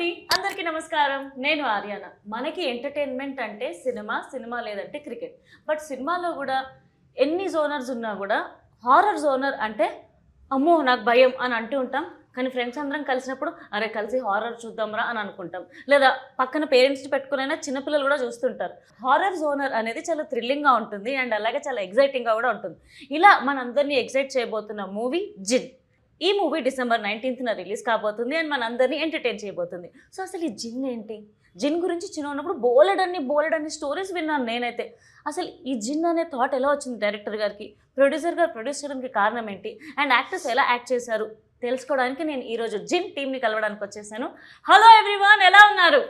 అండి అందరికీ నమస్కారం నేను ఆర్యానా మనకి ఎంటర్టైన్మెంట్ అంటే సినిమా లేదంటే క్రికెట్ బట్ సినిమాలో కూడా ఎన్ని జోనర్స్ ఉన్నా కూడా హారర్ జోనర్ అంటే అమ్మో నాకు భయం అని అంటూ ఉంటాం కానీ ఫ్రెండ్స్ అందరం కలిసినప్పుడు అరే కలిసి హారర్ చూద్దాంరా అని అనుకుంటాం లేదా పక్కన పేరెంట్స్ని పెట్టుకునైనా చిన్నపిల్లలు కూడా చూస్తుంటారు హారర్ జోనర్ అనేది చాలా థ్రిల్లింగ్గా ఉంటుంది అండ్ అలాగే చాలా ఎగ్జైటింగ్గా కూడా ఉంటుంది ఇలా మనందరినీ ఎగ్జైట్ చేయబోతున్న మూవీ జిన్ ఈ మూవీ December 19th రిలీజ్ కాబోతుంది అండ్ మనందరినీ ఎంటర్టైన్ చేయబోతుంది సో అసలు ఈ జిన్ ఏంటి జిన్ గురించి చిన్న ఉన్నప్పుడు బోలెడన్ని స్టోరీస్ విన్నాను నేనైతే అసలు ఈ జిన్ అనే థాట్ ఎలా వచ్చింది డైరెక్టర్ గారికి ప్రొడ్యూసర్ గారు ప్రొడ్యూస్ చేయడానికి కారణం ఏంటి అండ్ యాక్టర్స్ ఎలా యాక్ట్ చేశారు తెలుసుకోవడానికి నేను ఈరోజు జిన్ టీమ్ని కలవడానికి వచ్చేసాను హలో ఎవ్రీవన్ ఎలా ఉన్నారు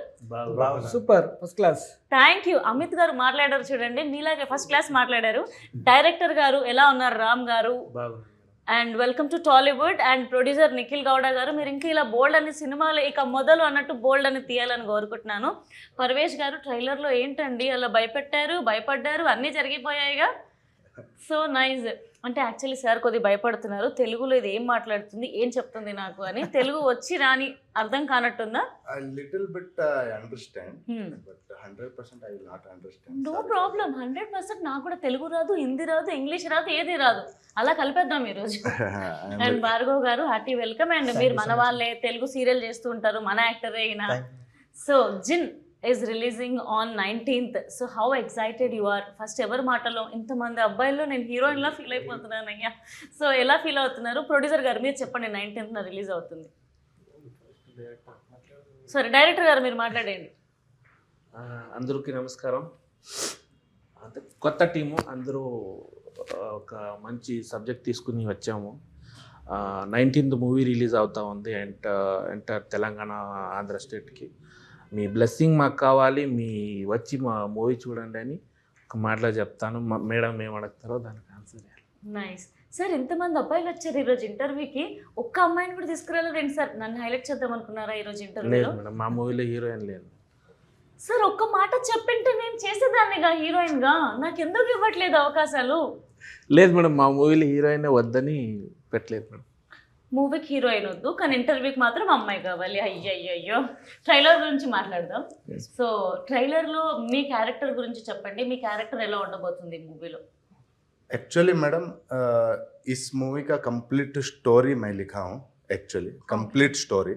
super first class thank you Amit గారు మాట్లాడారు చూడండి మీలాగే ఫస్ట్ క్లాస్ మాట్లాడారు డైరెక్టర్ గారు ఎలా ఉన్నారు రామ్ గారు and welcome to Tollywood and producer Nikhil Gowda గారు మీరు ఇంకా ఇలా బోల్డ్ అనే సినిమాలు ఇక మొదలు అన్నట్టు బోల్డ్ అని తీయాలని కోరుకుంటున్నాను పర్వేష్ గారు ట్రైలర్లో ఏంటండి అలా భయపడ్డారు అన్నీ జరిగిపోయాయిగా సో నైస్ అంటే యాక్చువల్లీ సార్ కొద్దిగా భయపడుతున్నారు తెలుగులో ఇది ఏం మాట్లాడుతుంది ఏం చెప్తుంది నాకు అని తెలుగు వచ్చి రాని అర్థం కానట్టుందా little bit I understand but 100% I will not understand no problem 100% నాకు కూడా తెలుగు రాదు హిందీ రాదు ఇంగ్లీష్ రాదు ఏది రాదు అలా కలిపేద్దాం ఈరోజు అండ్ భార్గవ్ గారు హార్టీ వెల్కమ్ అండ్ మీరు మన వాళ్ళే తెలుగు సీరియల్ చేస్తూ ఉంటారు మన యాక్టరే అయినా so Jinn is releasing on 19th so how excited you are first ఎవరి మాటలో ఇంతమంది అబ్బాయిల్లో నేను హీరోయిన్లా ఫీల్ అయిపోతున్నాను అయ్యా సో ఎలా ఫీల్ అవుతున్నారు ప్రొడ్యూసర్ గారు మీరు చెప్పండి 19th రిలీజ్ అవుతుంది సరే డైరెక్టర్ గారు మీరు మాట్లాడండి అందరికీ నమస్కారం కొత్త టీము అందరూ ఒక మంచి సబ్జెక్ట్ తీసుకుని వచ్చాము 19th మూవీ రిలీజ్ అవుతా ఉంది ఎంటర్ తెలంగాణ ఆంధ్ర స్టేట్కి మీ బ్లెస్సింగ్ మాకు కావాలి మీ వచ్చి మా మూవీ చూడండి అని ఒక మాటలో చెప్తాను మేడం ఏం అడుగుతారో దానికి ఆన్సర్ నైస్ సార్ ఎంతమంది అబ్బాయిలు వచ్చారు ఈరోజు ఇంటర్వ్యూకి ఒక్క అమ్మాయిని కూడా తీసుకురాలేదండి సార్ నన్ను హైలైట్ చేద్దాం అనుకున్నారా ఈరోజు ఇంటర్వ్యూలో లేదు మేడం మా మూవీలో హీరోయిన్ లేదు సార్ ఒక్క మాట చెప్పింటే నేను చేసేదాన్నిగా హీరోయిన్గా నాకు ఎందుకు ఇవ్వట్లేదు అవకాశాలు లేదు మేడం మా మూవీలో హీరోయిన్ వద్దని పెట్టలేదు మేడం మూవీకి హీరోయిన్ వద్దు కానీ ఇంటర్వ్యూకి మాత్రం అమ్మాయి కావాలి అయ్యయ్యో ట్రైలర్ గురించి మాట్లాడదాం సో ట్రైలర్లో మీ క్యారెక్టర్ గురించి చెప్పండి మీ క్యారెక్టర్ ఎలా ఉండబోతుంది మూవీలో एक्चुअली मैडम इस मूवी का कंप्लीट स्टोरी मैं लिखा हूँ एक्चुअली कंप्लीट स्टोरी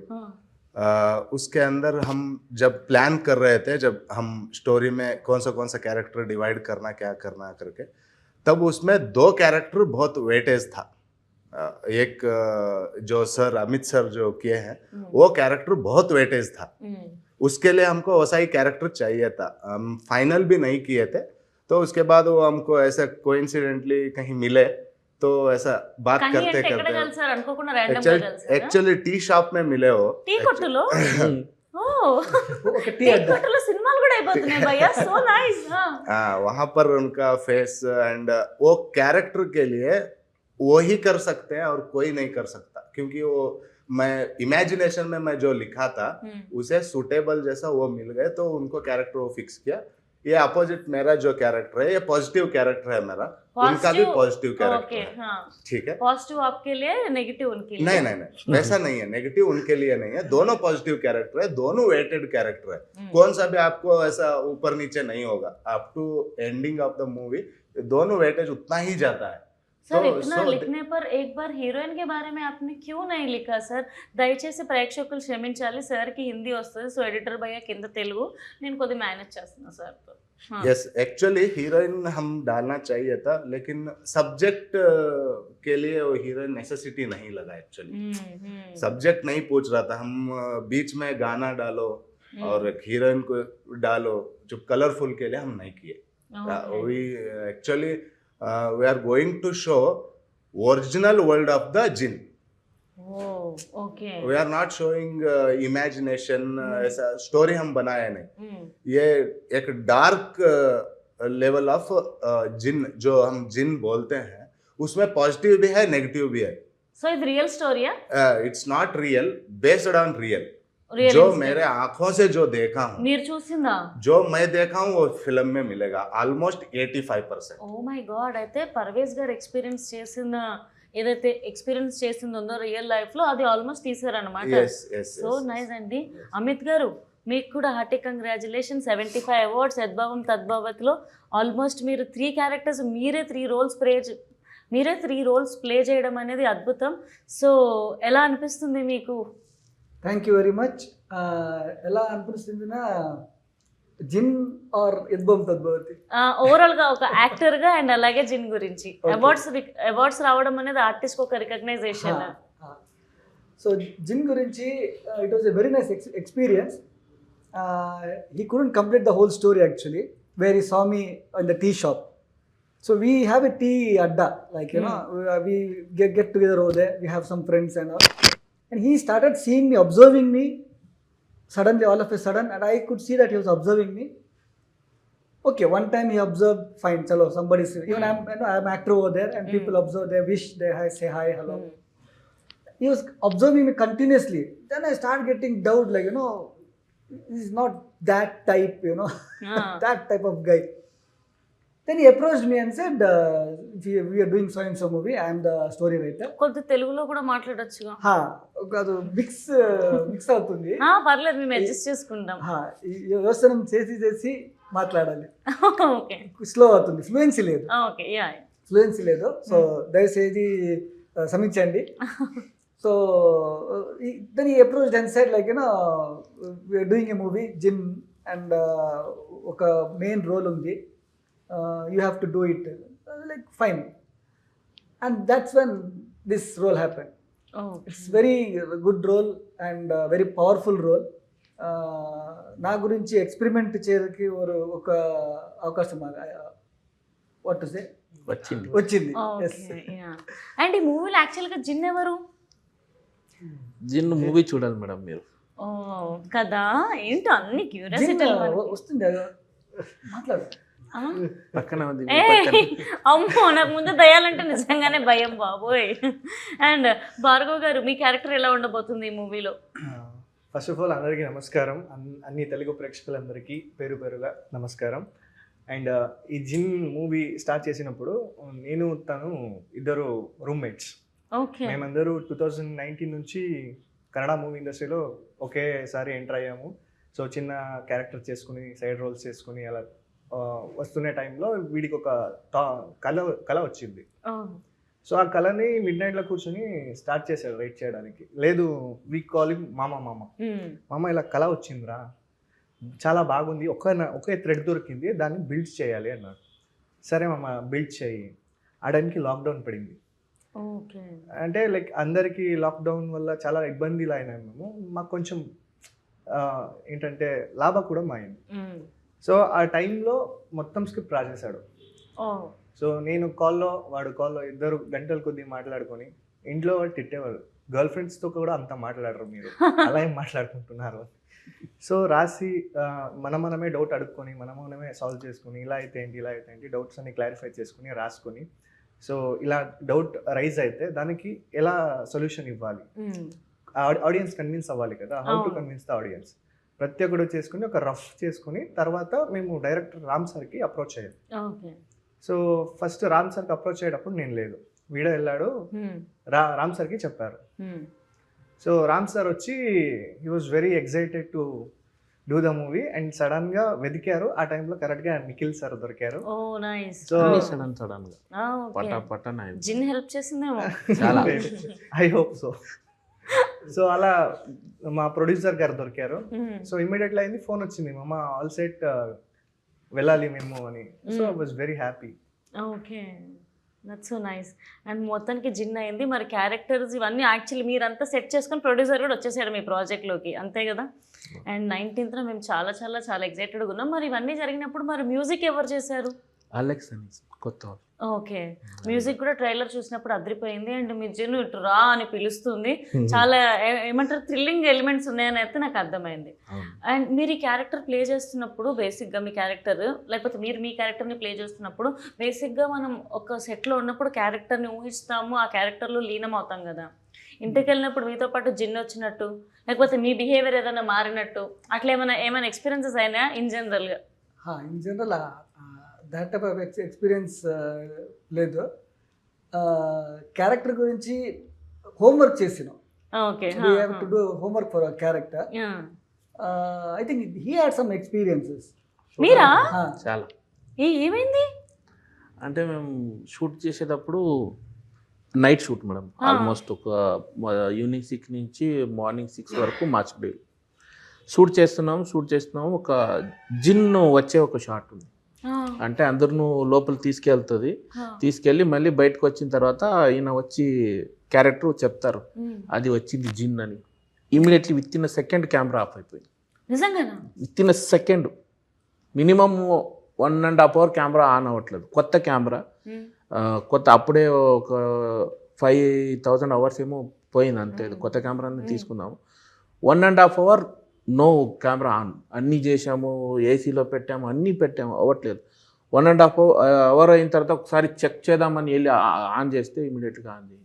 उसके अंदर हम जब प्लान कर रहे थे जब हम स्टोरी में कौन सा कैरेक्टर डिवाइड करना क्या करना करके तब उसमें दो कैरेक्टर बहुत वेटेज था एक जो सर अमित सर जो किए हैं वो कैरेक्टर बहुत वेटेज था उसके लिए हमको वैसा ही कैरेक्टर चाहिए था हम फाइनल भी नहीं किए थे तो उसके बाद वो हमको ऐसा कोइंसिडेंटली कहीं मिले तो ऐसा बात करते एक्चुअली टी शॉप में मिले हो టీ కొట్టులో టీ కొట్టులో సినిమాలు కూడా అయిపోతున్నాయి భయ్యా సో నైస్ वहां पर उनका फेस एंड वो कैरेक्टर के लिए वो ही कर सकते हैं और कोई नहीं कर सकता क्योंकि वो मैं इमेजिनेशन में मैं जो लिखा था उसे सुटेबल जैसा वो मिल गए तो उनको कैरेक्टर वो फिक्स किया ये अपोजिट मेरा जो कैरेक्टर है ये पॉजिटिव कैरेक्टर है मेरा उनका भी पॉजिटिव कैरेक्टर है ठीक है पॉजिटिव आपके लिए नेगेटिव उनके लिए नहीं वैसा नहीं है नेगेटिव उनके लिए नहीं है दोनों पॉजिटिव कैरेक्टर है दोनों वेटेड कैरेक्टर है कौन सा भी आपको ऐसा ऊपर नीचे नहीं होगा up to ending of the movie दोनों वेटेज उतना ही जाता है सर इतना लिखने पर एक बार हीरोइन के बारे में आपने क्यों नहीं लिखा सर దయచేసి ప్రేక్షకులు క్షమించాలి సార్కి హిందీ వస్తుంది సో ఎడిటర్ భయ్య కింద తెలుగు నేను కొద్దిగా మేనేజ్ చేస్తున్నా సార్తో यस एक्चुअली हीरोइन हम डालना चाहिए था लेकिन सब्जेक्ट के लिए वो हीरोइन नेसेसिटी नहीं लगा एक्चुअली सब्जेक्ट नहीं पूछ रहा था हम बीच में गाना डालो और हीरोइन को डालो जो कलरफुल के लिए हम नहीं किए we actually we are going to show original world of the jinn okay we are not showing imagination ऐसा story हम बनाया नहीं ये एक dark level of jinn जो हम jinn बोलते हैं उसमें positive भी है negative भी है so it's real story it's not real based on real जो मेरे आंखों से जो देखा हूँ మీరు చూసిందా जो मैं देखा हूँ वो फिल्म में मिलेगा ऑलमोस्ट 85%. ఓ మై గాడ్ అయితే పర్వేజ్ గారు ఎక్స్పీరియన్స్ చేసిన ఏదైతే ఎక్స్పీరియన్స్ చేసింది ఉందో రియల్ లైఫ్లో అది ఆల్మోస్ట్ తీసారనమాట. yes yes సో నైస్ అండి. అమిత్ గారు మీకు కూడా హార్టీ కంగ్రాచులేషన్. 75 అవార్డ్స్ యద్భావం తద్భావత్లో ఆల్మోస్ట్ మీరు 3 క్యారెక్టర్స్ మీరే 3 రోల్స్ ప్లే చేయడం అనేది అద్భుతం. సో ఎలా అనిపిస్తుంది మీకు? Thank you very much. ఎలా అనిపిస్తుందినా జిన్ ఆర్ యద్భవం తద్భవతి ఓవరాల్గా ఒక యాక్టర్గా అండ్ అలాగే జిన్ గురించి అవార్డ్స్ రావడం అనేది ఆర్టిస్ట్కి ఒక రికగ్నైజేషన్. సో జిన్ గురించి it was a very nice experience. He couldn't complete the whole story actually where he saw me in the tea shop. So we have a tea adda, like you know, we get together over there. We have some friends and all. And he started seeing me, observing me. Suddenly, all of a sudden, and I could see that he was observing me. Okay, one time he observed, fine, chalo, somebody's, even I'm actor over there, and people observe, they wish, they say hi, hello. He was observing me continuously. Then I started getting doubt, like, you know, he's not that type, you know, that type of guy. Then he approached me and said, we are doing so and so movie. I am the story writer. కొంత తెలుగులో కూడా మాట్లాడొచ్చుగా. అది mix అవుతుంది. పర్లేదు, మేము adjust చేసుకుంటాం. యోచనం చేసి మాట్లాడాలి. ఓకే, స్లో అవుతుంది, ఫ్లూయెన్సీ లేదు. ఓకే, ఫ్లూయెన్సీ లేదు. సో దయచేసి సమీక్షండి. So then he approached and said, like, you know, we are doing a movie, Jin, and ఒక మెయిన్ రోల్ ఉంది. You have to do it. Like, fine. And that's when this role happened. It's very good role and very powerful role. నా గురించి experiment చేయడానికి ఒక అవకాశం what to say వచ్చింది. And ఈ మూవీలో యాక్చువల్గా జిన్ ఎవరు? జిన్ మూవీ చూడాలి మేడం మీరు. కదా, ఏంటో అన్ని క్యూరియాసిటీ వస్తుంది. మాట్లాడు. అమ్మో, నాకు ముందు దయాలంటే నిజంగానే భయం బాబోయ్. అండ్ భార్గవ్ గారు, మీ క్యారెక్టర్ ఎలా ఉండబోతుంది ఈ మూవీలో? ఫస్ట్ ఆఫ్ ఆల్ అందరికీ నమస్కారం. అన్ని తెలుగు ప్రేక్షకులందరికీ పేరుగా నమస్కారం. అండ్ ఈ జిన్ మూవీ స్టార్ట్ చేసినప్పుడు నేను తను ఇద్దరు రూమ్మేట్స్. మేమందరూ 2019 నుంచి కన్నడ మూవీ ఇండస్ట్రీలో ఒకేసారి ఎంటర్ అయ్యాము. సో చిన్న క్యారెక్టర్ చేసుకుని, సైడ్ రోల్స్ చేసుకుని అలా వస్తున్న టైంలో వీడికి ఒక కళ వచ్చింది. సో ఆ కళని మిడ్ నైట్లో కూర్చొని స్టార్ట్ చేశాడు రైట్ చేయడానికి. లేదు, వీ కాల్ హిమ్ మామ, ఇలా కళ వచ్చిందిరా, చాలా బాగుంది, ఒకే థ్రెడ్ దొరికింది, దాన్ని బిల్డ్ చేయాలి అన్నాడు. సరే మామ, బిల్డ్ చేయి. ఆడానికి లాక్డౌన్ పడింది. అంటే లైక్ అందరికీ లాక్డౌన్ వల్ల చాలా ఇబ్బందులు అయినాయి. మాకు కొంచెం ఏంటంటే లాభం కూడా అయింది. సో ఆ టైంలో మొత్తం స్క్రిప్ట్ రాసేసాడు. సో నేను కాల్లో, వాడు కాల్లో, ఇద్దరు గంటల కొద్దీ మాట్లాడుకొని, ఇంట్లో వాళ్ళు తిట్టేవాళ్ళు, గర్ల్ ఫ్రెండ్స్తో కూడా అంత మాట్లాడరు మీరు, అలా ఏం మాట్లాడుకుంటున్నారు. సో రాసి మనమే డౌట్ అడుక్కొని, మనమే సాల్వ్ చేసుకుని, ఇలా అయితే ఏంటి డౌట్స్ అన్ని క్లారిఫై చేసుకుని రాసుకొని, సో ఇలా డౌట్ రైజ్ అయితే దానికి ఎలా సొల్యూషన్ ఇవ్వాలి, ఆడియన్స్ కన్విన్స్ అవ్వాలి కదా, how to convince the audience, ప్రతి ఒక్కడు చేసుకుని ఒక రఫ్ చేసుకుని తర్వాత మేము డైరెక్టర్ రామ్ సార్కి అప్రోచ్ అయ్యాం. సో ఫస్ట్ రామ్ సార్కి అప్రోచ్ అయ్యేటప్పుడు నేను లేదు, వీడియో వెళ్ళాడు, రామ్ సార్కి చెప్పారు. సో రామ్ సార్ వచ్చి he was very excited to do the movie and sudden గా వెతికారు. ఆ టైంలో కరెక్ట్ గా నిఖిల్ సార్ దొరికారు. So I hope so. So అలా మా ప్రొడ్యూసర్ గారు దొరికారు. సో ఇమీడియట్లీ అయింది, ఫోన్ వచ్చింది, మామ ఆల్ సెట్, వెళ్ళాలి మేము అని. So I was very happy. Okay, that's so nice. And మొత్తానికి జిన్ అయింది. మరి క్యారెక్టర్స్ ఇవన్నీ యాక్చువల్లీ మీరంతా సెట్ చేసుకొని ప్రొడ్యూసర్ కూడా వచ్చేసాడు మీ ప్రాజెక్ట్లోకి, అంతే కదా? అండ్ 19th మేము చాలా చాలా చాలా ఎక్సైటెడ్గా ఉన్నాం. మరి ఇవన్నీ జరిగినప్పుడు మరి మ్యూజిక్ ఎవరు చేశారు? అలెక్స్ అని కొత్త. ఓకే, మ్యూజిక్ కూడా ట్రైలర్ చూసినప్పుడు అదిరిపోయింది. అండ్ మీ జిన్ను ఇటు రా అని పిలుస్తుంది, చాలా ఏమంటారు థ్రిల్లింగ్ ఎలిమెంట్స్ ఉన్నాయని అయితే నాకు అర్థమైంది. అండ్ మీరు ఈ క్యారెక్టర్ ప్లే చేస్తున్నప్పుడు బేసిక్గా మీ క్యారెక్టర్, లేకపోతే మీరు మీ క్యారెక్టర్ని ప్లే చేస్తున్నప్పుడు బేసిక్గా మనం ఒక సెట్లో ఉన్నప్పుడు క్యారెక్టర్ని ఊహిస్తాము, ఆ క్యారెక్టర్లో లీనం అవుతాం కదా. ఇంటికి వెళ్ళినప్పుడు మీతో పాటు జిన్ వచ్చినట్టు, లేకపోతే మీ బిహేవియర్ ఏదైనా మారినట్టు అట్లా ఏమైనా ఎక్స్పీరియన్సెస్ అయినా ఇన్ జనరల్గా? In general that type of experience లేదు. క్యారెక్టర్ గురించి హోంవర్క్ చేసినాం. Okay. We have to do homework for our character. I think he had some experiences. మీరా? చాలా. ఏమైంది? అంటే మేము షూట్ చేసేటప్పుడు నైట్ షూట్ మేడం, ఆల్మోస్ట్ ఒక ఈవినింగ్ 6 నుంచి మార్నింగ్ 6 వరకు మార్చ్ డే షూట్ చేస్తున్నాము. ఒక జిన్ వచ్చే ఒక షాట్ ఉంది. అంటే అందరినూ లోపల తీసుకెళ్ళి మళ్ళీ బయటకు వచ్చిన తర్వాత ఈయన వచ్చి క్యారెక్టర్ చెప్తారు అది వచ్చింది జిన్ అని. Immediately with in second camera off అయిపోయింది. నిజంగానా? With in second, minimum 1.5 hour camera on అవ్వట్లేదు. కొత్త కెమెరా, అప్పుడే ఒక 5,000 hours ఏమో పోయింది అంతే. కొత్త కెమెరాని తీసుకున్నాము. 1.5 hour నో కెమెరా ఆన్. అన్నీ చేసాము, ఏసీలో పెట్టాము, అన్నీ పెట్టాము, అవ్వట్లేదు. 1.5 hour అయిన తర్వాత ఒకసారి చెక్ చేద్దామని వెళ్ళి ఆన్ చేస్తే ఇమీడియట్గా ఆన్ చేయండి.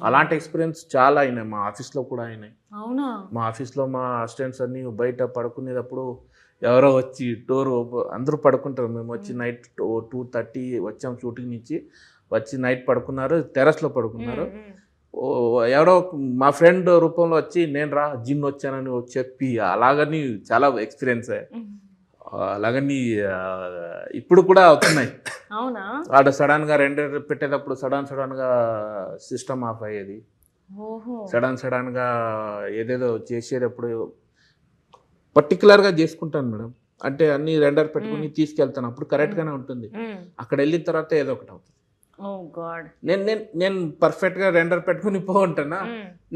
అలాంటి ఎక్స్పీరియన్స్ చాలా అయినాయి. మా ఆఫీస్లో కూడా అయినాయి. అవునా? మా ఆఫీస్లో మా అసిస్టెంట్స్ అన్నీ బయట పడుకునేటప్పుడు ఎవరో వచ్చి డోర్ అందరూ పడుకుంటారు. మేము వచ్చి నైట్ 2:30 వచ్చాం షూటింగ్ నుంచి. వచ్చి నైట్ పడుకున్నారు, టెర్రస్లో పడుకున్నారు. ఎవరో మా ఫ్రెండ్ రూపంలో వచ్చి నేను రా జిమ్ వచ్చానని చెప్పి అలాగని చాలా ఎక్స్పీరియన్స్. అలాగని ఇప్పుడు కూడా అవుతున్నాయి. అవునా? ఆడ సడన్గా రెండర్ పెట్టేటప్పుడు సడన్గా సిస్టమ్ ఆఫ్ అయ్యేది. సడన్గా ఏదేదో చేసేటప్పుడు పర్టికులర్గా చేసుకుంటాను మేడం. అంటే అన్ని రెండర్ పెట్టుకుని తీసుకెళ్తాను, అప్పుడు కరెక్ట్గానే ఉంటుంది. అక్కడ వెళ్ళిన తర్వాత ఏదో ఒకటి అవుతుంది. నేను పర్ఫెక్ట్గా రెండర్ పెట్టుకుని పోంటానా,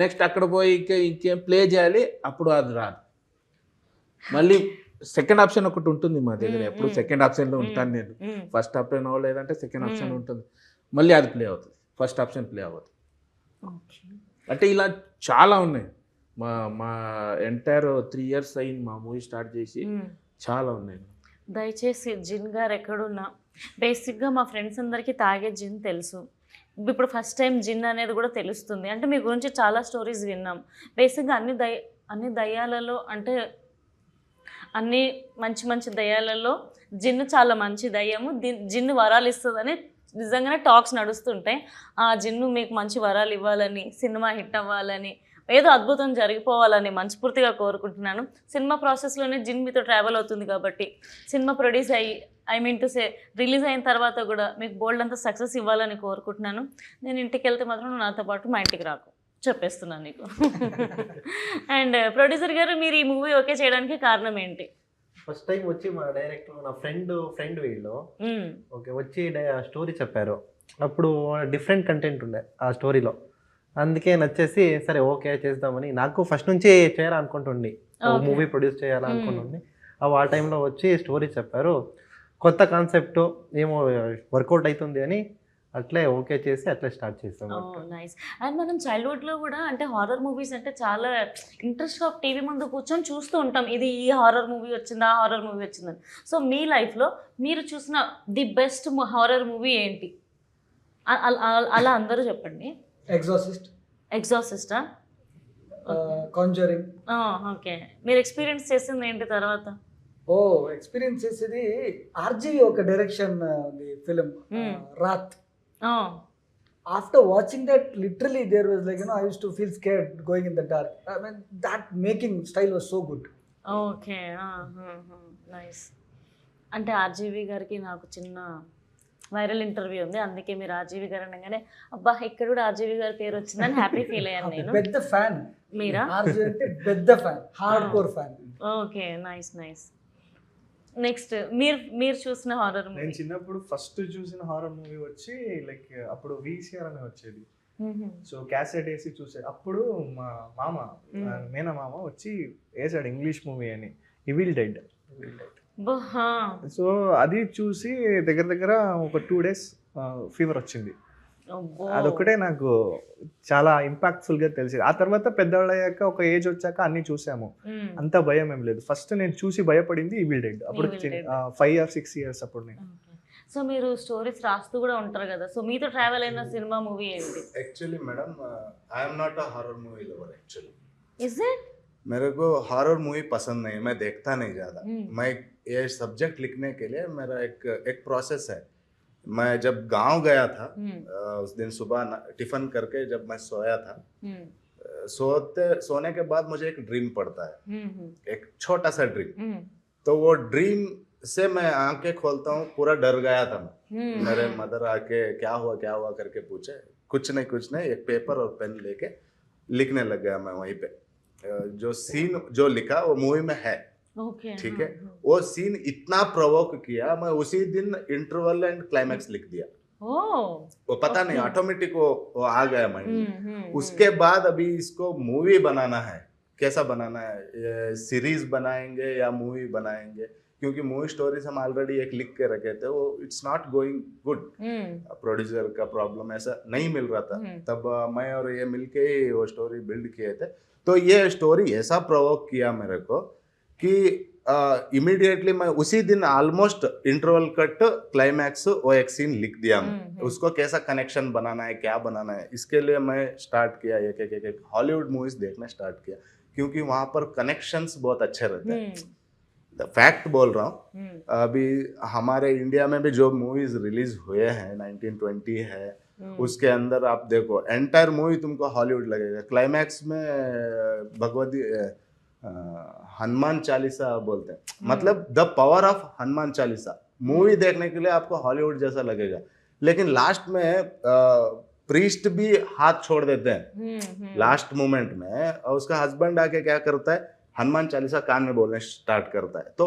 నెక్స్ట్ అక్కడ పోయి ఇంకేం ప్లే చేయాలి, అప్పుడు అది రాదు. మళ్ళీ సెకండ్ ఆప్షన్ ఒకటి ఉంటుంది మా దగ్గర. ఎప్పుడు సెకండ్ ఆప్షన్లో ఉంటాను నేను. ఫస్ట్ ఆప్షన్ అవ్వలేదంటే సెకండ్ ఆప్షన్ ఉంటుంది, మళ్ళీ అది ప్లే అవుతుంది. ఫస్ట్ ఆప్షన్ ప్లే అవ్వదు. అంటే ఇలా చాలా ఉన్నాయి. మా ఎంటైర్ 3 years అయింది మా మూవీ స్టార్ట్ చేసి. చాలా ఉన్నాయి. దయచేసి జిన్ గారు ఎక్కడున్నా, బేసిక్గా మా ఫ్రెండ్స్ అందరికీ తాగే జిన్ తెలుసు. ఇప్పుడు ఫస్ట్ టైం జిన్ అనేది కూడా తెలుస్తుంది. అంటే మీ గురించి చాలా స్టోరీస్ విన్నాం. బేసిక్గా అన్ని దయ్యాలలో, అంటే అన్ని మంచి దయ్యాలలో జిన్ను చాలా మంచి దయ్యము. జిన్ను వరాలు ఇస్తుందని నిజంగానే టాక్స్ నడుస్తుంటాయి. ఆ జిన్ను మీకు మంచి వరాలు ఇవ్వాలని, సినిమా హిట్ అవ్వాలని, ఏదో అద్భుతం జరిగిపోవాలని మనస్ఫూర్తిగా కోరుకుంటున్నాను. సినిమా ప్రాసెస్లోనే జిన్ మీతో ట్రావెల్ అవుతుంది కాబట్టి సినిమా ప్రొడ్యూస్ రిలీజ్ అయిన తర్వాత కూడా మీకు బోల్డ్ అంతా సక్సెస్ ఇవ్వాలని కోరుకుంటున్నాను. నేను ఇంటికి వెళ్తే మాత్రం నాతో పాటు మా ఇంటికి రాకు, చెప్పేస్తున్నాను నీకు. అండ్ ప్రొడ్యూసర్ గారు, మీరు ఈ మూవీ ఓకే చేయడానికి కారణం ఏంటి? ఫస్ట్ టైం వచ్చి మా డైరెక్టర్ నా ఫ్రెండ్ వీళ్ళు ఓకే వచ్చి స్టోరీ చెప్పారు. అప్పుడు డిఫరెంట్ కంటెంట్ ఉండే ఆ స్టోరీలో, అందుకే నచ్చేసి సరే ఓకే చేద్దామని. నాకు ఫస్ట్ నుంచి చేయాలనుకుంటుండే, మూవీ ప్రొడ్యూస్ చేయాలనుకుంటుంది. ఆ టైంలో వచ్చి స్టోరీ చెప్పారు. కొత్త కాన్సెప్ట్ ఏమో వర్కౌట్ అవుతుంది అని అట్లే ఓకే చేసి అట్లే స్టార్ట్ చేస్తాం. నైస్. అండ్ మనం చైల్డ్హుడ్లో కూడా అంటే హారర్ మూవీస్ అంటే చాలా ఇంట్రెస్ట్గా టీవీ ముందు కూర్చొని చూస్తూ ఉంటాం. ఇది ఈ హారర్ మూవీ వచ్చిందా, ఆ హారర్ మూవీ వచ్చిందని. సో మీ లైఫ్లో మీరు చూసిన ది బెస్ట్ హారర్ మూవీ ఏంటి? అలా అందరూ చెప్పండి. ఎగ్జాసిస్టా? కాంజరింగ్. ఓకే. మీరు ఎక్స్పీరియన్స్ చేసింది ఏంటి తర్వాత? ఎక్స్పీరియన్స్ చేసేది ఆర్జీవి ఒక డైరెక్షన్ ఉంది film Raat. After watching that, literally there was like, I used to feel scared going in the dark. I mean, that making style was so good. Okay. Nice. అంటే RGV గారికి నాకు చిన్న viral interview ఉంది, అందుకే మీరు RGV గారు అనగానే అబ్బా ఇక్కడ కూడా ఆర్జీవి గారి పేరు వచ్చిందని హ్యాపీ ఫీల్ అయ్యాను నేను. పెద్ద ఫ్యాన్ మీరా? ఆర్జీవి అంటే పెద్ద fan, hard core fan. Okay, nice. Next మీరు చూసిన హారర్ మూవీ? నేను చిన్నప్పుడు ఫస్ట్ చూసిన హారర్ మూవీ వచ్చి లైక్ అప్పుడు VCR అని వచ్చేది. సో క్యాసెట్ వేసి చూసే అప్పుడు మా మామ మేనమామ వచ్చి వేసాడు ఇంగ్లీష్ మూవీ అని, ఈవిల్ డెడ్. సో అది చూసి దగ్గర ఒక 2 days ఫీవర్ వచ్చింది. అదొకటే నాకు చాలా ఇంపాక్ట్ఫుల్ గా తెలిసింది. ఆ తర్వాత పెద్దవాళ్ళు అయ్యాక ఒక ఏజ్ వచ్చాక అన్ని చూసాము, అంత భయం ఏం లేదు. ఫస్ట్ నేను చూసి భయపడింది ఈవిల్ డెడ్. అప్పుడు 5 or 6 years అప్పుడు నేను. సో మీరు స్టోరీస్ రాస్తూ కూడా ఉంటారు కదా, సో మీతో ట్రావెల్ అయిన సినిమా మూవీ ఏంటి? Actually madam I am not a horror movie lover actually. Is it? मेरे को हॉरर मूवी पसंद नहीं है, मैं देखता नहीं ज़्यादा. मैं ये सब्जेक्ट लिखने के लिए मेरा एक प्रोसेस है. मैं जब गांव गया था हम्म, उस दिन सुबह टिफिन करके जब मैं सोया था, हम्म, सोने के बाद मुझे एक ड्रीम पड़ता है, हम्म, एक छोटा सा ड्रीम। हम्म, तो वो ड्रीम से मैं आंखें खोलता हूँ, पूरा डर गया था मैं। हम्म, मेरे मदर आके क्या हुआ करके पूछे, कुछ नहीं, एक पेपर और पेन लेके लिखने लग गया मैं वहीं पे। जो सीन जो लिखा वो मूवी में है, ओके, ठीक है। वो सीन इतना प्रोवोक किया, मैं उसी दिन इंटरवल एंड क्लाइमैक्स लिख दिया। ओ, वो पता नहीं Okay. ऑटोमेटिक वो आ गया माइंड में। हम्म, उसके बाद अभी इसको मूवी बनाना है, कैसा बनाना है, सीरीज बनाएंगे या मूवी बनाएंगे, क्योंकि मूवी स्टोरीज हम ऑलरेडी एक लिख के रखे थे, वो it's not going good. Producer का प्रॉब्लम ऐसा नहीं मिल रहा था, तब मैं और ये मिलके ही वो स्टोरी बिल्ड किए थे। तो ये स्टोरी ऐसा प्रोवोक किया मेरे को कि इमीडिएटली मैं उसी दिन ऑलमोस्ट इंटरवल कट क्लाइमैक्स वो एक सीन लिख दिया मैं। उसको कैसा कनेक्शन बनाना है, क्या बनाना है, इसके लिए मैं स्टार्ट किया एक हॉलीवुड मूवीज देखना स्टार्ट किया, क्योंकि वहां पर कनेक्शंस बहुत अच्छे रहते हैं। फैक्ट बोल रहा हूँ, अभी हमारे इंडिया में भी जो मूवीज रिलीज हुए हैं 1920 है, उसके अंदर आप देखो एंटायर मूवी तुमको हॉलीवुड लगेगा। क्लाइमैक्स में हनुमान चालीसा बोलते हैं, मतलब the power of Hanuman Chalisa movie देखने के लिए आपको हॉलीवुड जैसा लगेगा, लेकिन लास्ट में प्रीस्ट भी हाथ छोड़ देते हैं लास्ट मोमेंट में, और उसका हस्बैंड आके क्या करता है, हनुमान चालीसा कान में बोलने स्टार्ट करता है। तो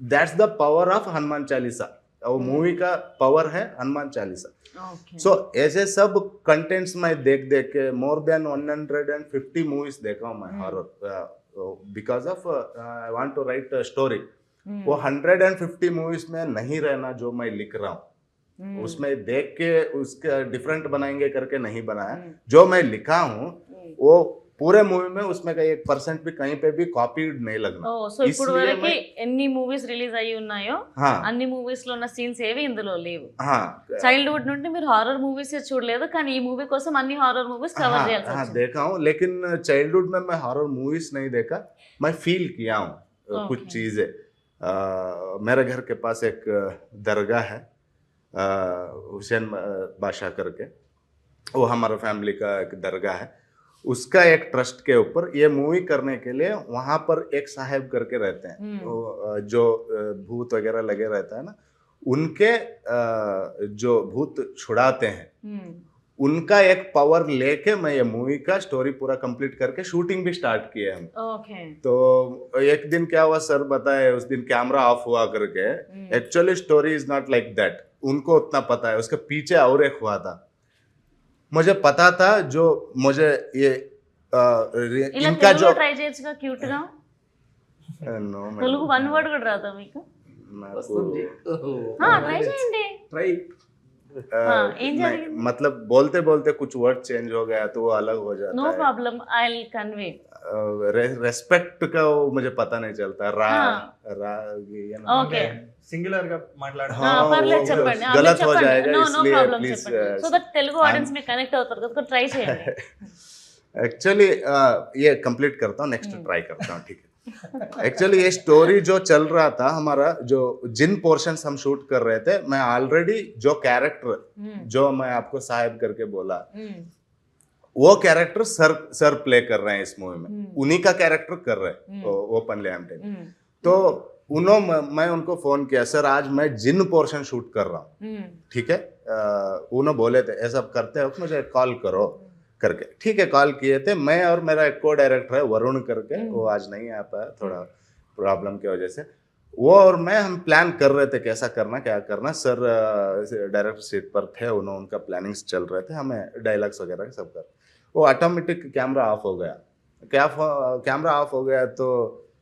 that's the power of Hanuman Chalisa, वो मूवी का पावर है हनुमान चालीसा। सो ऐसे सब कंटेंट्स मैं देख के मोर देन 150 मूवीज देखा हूँ मैं horror, because of I want to write story. वो 150 मूवीज में नहीं रहना जो मैं लिख रहा हूँ, उसमें देख के उसका डिफरेंट बनाएंगे करके नहीं बनाया। जो मैं लिखा हूँ वो पूरे मूवी में उसमें का 1% भी कहीं पे भी కాపీడ్ नहीं लगना। సో ఇప్పుడు వరకు ఎన్ని మూవీస్ రిలీజ్ అయ్యి ఉన్నాయో అన్ని మూవీస్ లో ఉన్న సీన్స్ ఏవి ఇందులో లేవు. చైల్డ్హుడ్ నుండి మీరు హారర్ మూవీస్ చూడలేదు, కానీ ఈ మూవీ కోసం అన్ని హారర్ మూవీస్ కవర్ చేయాల్సి వచ్చింది. देखा हूँ, लेकिन चाइल्डहुड में मैं हॉरर मूवीज नहीं देखा, मैं फील किया हूँ कुछ चीजें। मेरे घर के पास एक दरगाह है हुसैन बादशाह करके, वो हमारा फैमिली का एक दरगाह है, उसका एक ट्रस्ट के ऊपर ये मूवी करने के लिए वहां पर एक साहब करके रहते हैं, जो भूत वगैरह लगे रहता है ना, उनके जो भूत छुड़ाते हैं, उनका एक पावर लेके मैं ये मूवी का स्टोरी पूरा कंप्लीट करके शूटिंग भी स्टार्ट किए हम। तो एक दिन क्या हुआ, सर बताए उस दिन कैमरा ऑफ हुआ करके, actually story is not like that, उनको उतना पता है, उसके पीछे और एक हुआ था, मुझे पता था। जो मुझे ये इनका जो ట్రై చేయొచ్చుగా క్యూట్ గా, नो తెలుగు వన్ వర్డ్ కూడా రాదా మీకు? ట్రై చేయండి. ఏం జరిగింది? मतलब बोलते बोलते कुछ वर्ड चेंज हो गया तो वो अलग हो जाता నో है। Problem, I will convey. Respect का वो मुझे पता नहीं चलता, रा रा ये ना, ఓకే, సింగులర్ గా మాట్లాడాలి. हाँ, పర్లేదు वो చెప్పండి. गलत हो जाएगा, నో इसलिए ప్రాబ్లం प्लीज చెప్పండి, సో దట్ తెలుగు ఆడియన్స్ మీకు కనెక్ట్ అవుతారు కదా, ట్రై చేయండి. एक्चुअली ये कंप्लीट करता हूँ, नेक्स्ट ट्राई करता हूँ, ठीक है। एक्चुअली ये स्टोरी जो चल रहा था हमारा, जो जिन पोर्शंस हम शूट कर रहे थे, मैं ऑलरेडी जो कैरेक्टर जो मैं आपको साहिब करके बोला, वो कैरेक्टर सर प्ले कर रहे हैं इस मूवी में, उन्हीं का कैरेक्टर कर रहे हैं ओपनली आई एम टेलिंग। तो मैं उनको फोन किया, सर आज मैं जिन पोर्शन शूट कर रहा हूँ, ठीक है, उन्होंने बोले थे ऐसा करते वक्त मुझे कॉल करो करके, ठीक है। कॉल किए थे, मैं और मेरा एक को डायरेक्टर है वरुण करके, वो आज नहीं आ पाया थोड़ा प्रॉब्लम की वजह से, वो और मैं हम प्लान कर रहे थे कैसा करना क्या करना। सर डायरेक्टर सीट पर थे, उनका प्लानिंग्स चल रहे थे, हमें डायलॉग्स वगैरह सब कर, वो ऑटोमेटिक कैमरा ऑफ हो गया। कैमरा ऑफ हो गया तो